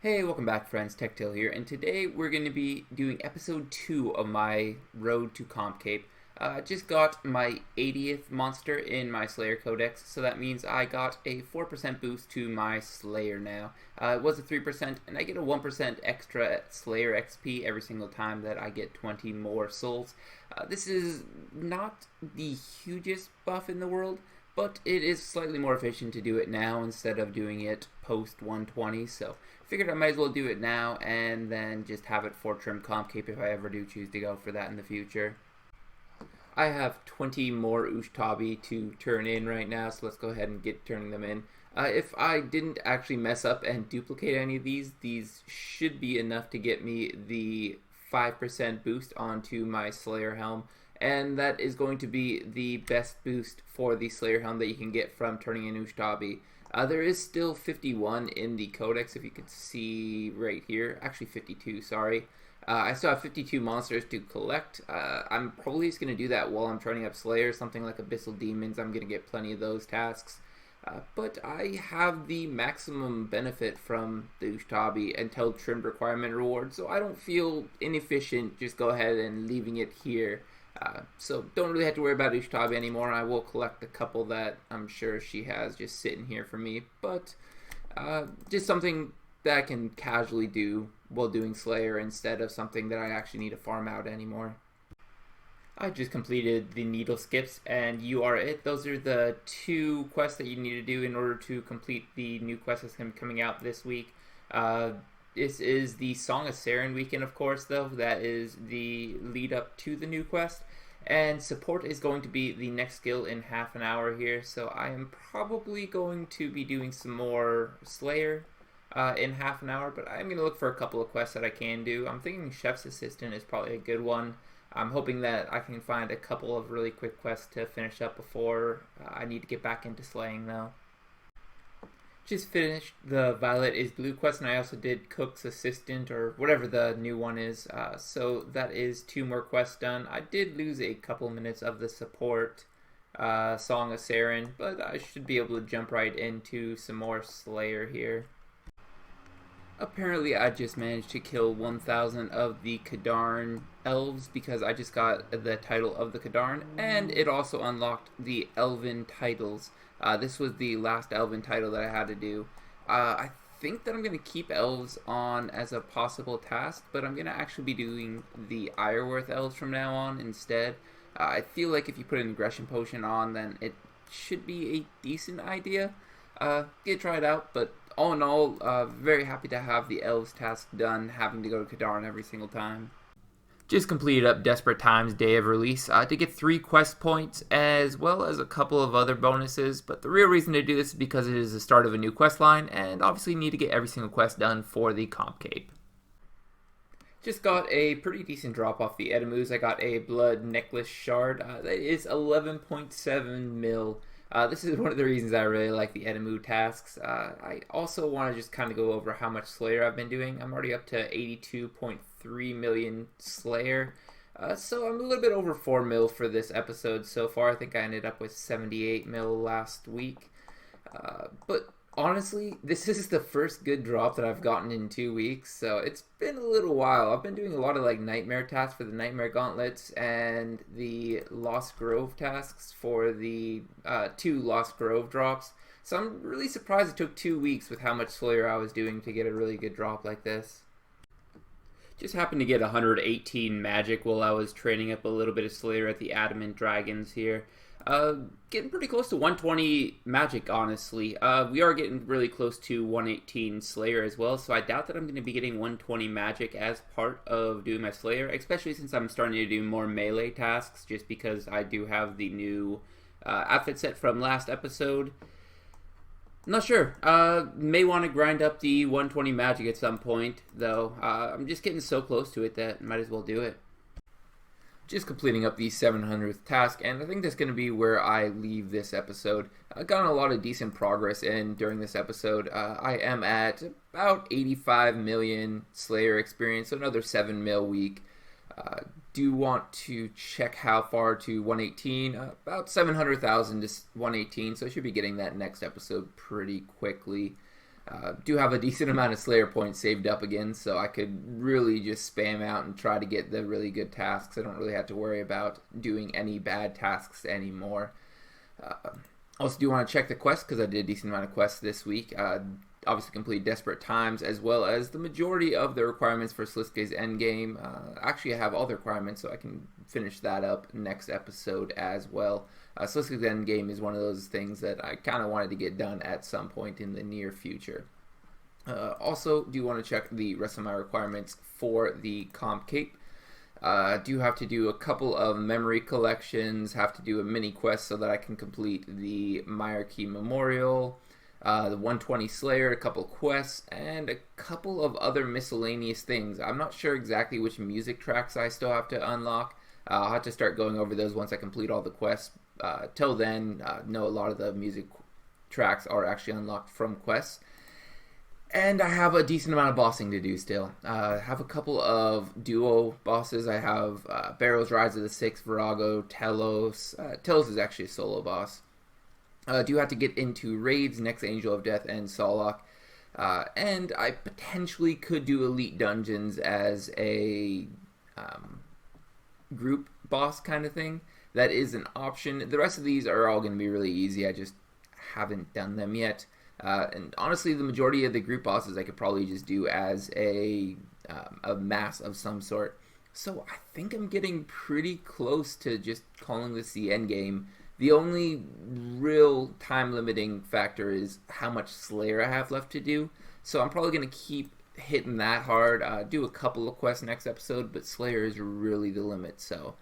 Hey, welcome back friends, TechTail here, and today we're going to be doing episode 2 of my Road to Comp Cape. I just got my 80th monster in my Slayer Codex, so that means I got a 4% boost to my Slayer now. It was a 3%, and I get a 1% extra Slayer XP every single time that I get 20 more souls. This is not the hugest buff in the world, but it is slightly more efficient to do it now instead of doing it post 120, so figured I might as well do it now and then just have it for Trim Comp Cape if I ever do choose to go for that in the future. I have 20 more Ushtabi to turn in right now, so let's go ahead and get turning them in. If I didn't actually mess up and duplicate any of these should be enough to get me the 5% boost onto my Slayer Helm, and that is going to be the best boost for the Slayer Helm that you can get from turning in Ushtabi. There is still 51 in the Codex, if you could see right here. Actually 52, sorry. I still have 52 monsters to collect. I'm probably just going to do that while I'm turning up Slayer, something like Abyssal Demons. I'm going to get plenty of those tasks. But I have the maximum benefit from the Ushtabi until trimmed requirement reward, so I don't feel inefficient just go ahead and leaving it here. So don't really have to worry about Ushtabi anymore. I will collect a couple that I'm sure she has just sitting here for me, but just something that I can casually do while doing Slayer instead of something that I actually need to farm out anymore. I just completed the needle skips, and you are it. Those are the two quests that you need to do in order to complete the new quest that's going to be coming out this week. This is the Song of Saren weekend, of course, though. That is the lead up to the new quest. And support is going to be the next skill in half an hour here, so I am probably going to be doing some more Slayer in half an hour, but I'm going to look for a couple of quests that I can do. I'm thinking Chef's Assistant is probably a good one. I'm hoping that I can find a couple of really quick quests to finish up before I need to get back into slaying, though. Just finished the Violet is Blue quest, and I also did Cook's Assistant, or whatever the new one is. So that is 2 more quests done. I did lose a couple minutes of the support Song of Saren, but I should be able to jump right into some more Slayer here. Apparently I just managed to kill 1,000 of the Kadarn elves because I just got the title of the Kadarn, and it also unlocked the Elven titles. This was the last Elven title that I had to do. I think that I'm going to keep elves on as a possible task, but I'm going to actually be doing the Ironworth elves from now on instead. I feel like if you put an aggression potion on, then it should be a decent idea. Try it out, but all in all, very happy to have the elves task done, having to go to Kadarn every single time. Just completed up Desperate Times day of release to get 3 quest points as well as a couple of other bonuses, but the real reason to do this is because it is the start of a new quest line and obviously need to get every single quest done for the Comp Cape. Just got a pretty decent drop off the Edemus. I got a Blood Necklace Shard. That is 11.7 mil. This is one of the reasons I really like the Edemu tasks. I also want to just kind of go over how much Slayer I've been doing. I'm already up to 82.3 million Slayer. So I'm a little bit over 4 mil for this episode so far. I think I ended up with 78 mil last week. But honestly, this is the first good drop that I've gotten in 2 weeks, so it's been a little while. I've been doing a lot of like Nightmare tasks for the Nightmare Gauntlets and the Lost Grove tasks for the 2 Lost Grove drops. So I'm really surprised it took 2 weeks with how much Slayer I was doing to get a really good drop like this. Just happened to get 118 magic while I was training up a little bit of Slayer at the Adamant Dragons here. Getting pretty close to 120 magic, honestly. We are getting really close to 118 Slayer as well, so I doubt that I'm going to be getting 120 magic as part of doing my Slayer, especially since I'm starting to do more melee tasks, just because I do have the new outfit set from last episode. Not sure. May want to grind up the 120 magic at some point, though. I'm just getting so close to it that I might as well do it. Just completing up the 700th task, and I think that's going to be where I leave this episode. I've gotten a lot of decent progress in during this episode. I am at about 85 million Slayer experience, so another 7 mil week. Do want to check how far to 118, about 700,000 to 118, so I should be getting that next episode pretty quickly. Do have a decent amount of Slayer points saved up again, so I could really just spam out and try to get the really good tasks. I don't really have to worry about doing any bad tasks anymore. Also do want to check the quests, because I did a decent amount of quests this week. Obviously complete Desperate Times, as well as the majority of the requirements for Slisuke's Endgame. Actually, I have all the requirements, so I can finish that up next episode as well. Slisuke's Endgame is one of those things that I kind of wanted to get done at some point in the near future. Also, do want to check the rest of my requirements for the Comp Cape. Do have to do a couple of memory collections, have to do a mini quest so that I can complete the Myarchy Memorial, the 120 Slayer, a couple quests, and a couple of other miscellaneous things. I'm not sure exactly which music tracks I still have to unlock. I'll have to start going over those once I complete all the quests. Till then, know a lot of the music tracks are actually unlocked from quests. And I have a decent amount of bossing to do still. I have a couple of duo bosses. I have Barrow's Rise of the Six, Virago, Telos. Telos is actually a solo boss. Do have to get into raids, next Angel of Death, and Solok. And I potentially could do Elite Dungeons as a group boss kind of thing. That is an option. The rest of these are all going to be really easy. I just haven't done them yet. And honestly, the majority of the group bosses I could probably just do as a mass of some sort. So I think I'm getting pretty close to just calling this the end game. The only real time limiting factor is how much Slayer I have left to do. So I'm probably going to keep hitting that hard. Do a couple of quests next episode, but Slayer is really the limit. So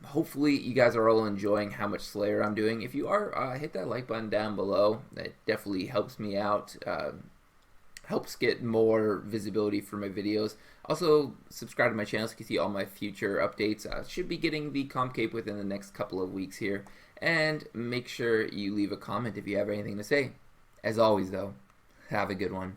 hopefully you guys are all enjoying how much Slayer I'm doing. If you are, hit that like button down below. That definitely helps me out. Helps get more visibility for my videos. Also, subscribe to my channel so you can see all my future updates. Should be getting the Comp Cape within the next couple of weeks here. And make sure you leave a comment if you have anything to say. As always, though, have a good one.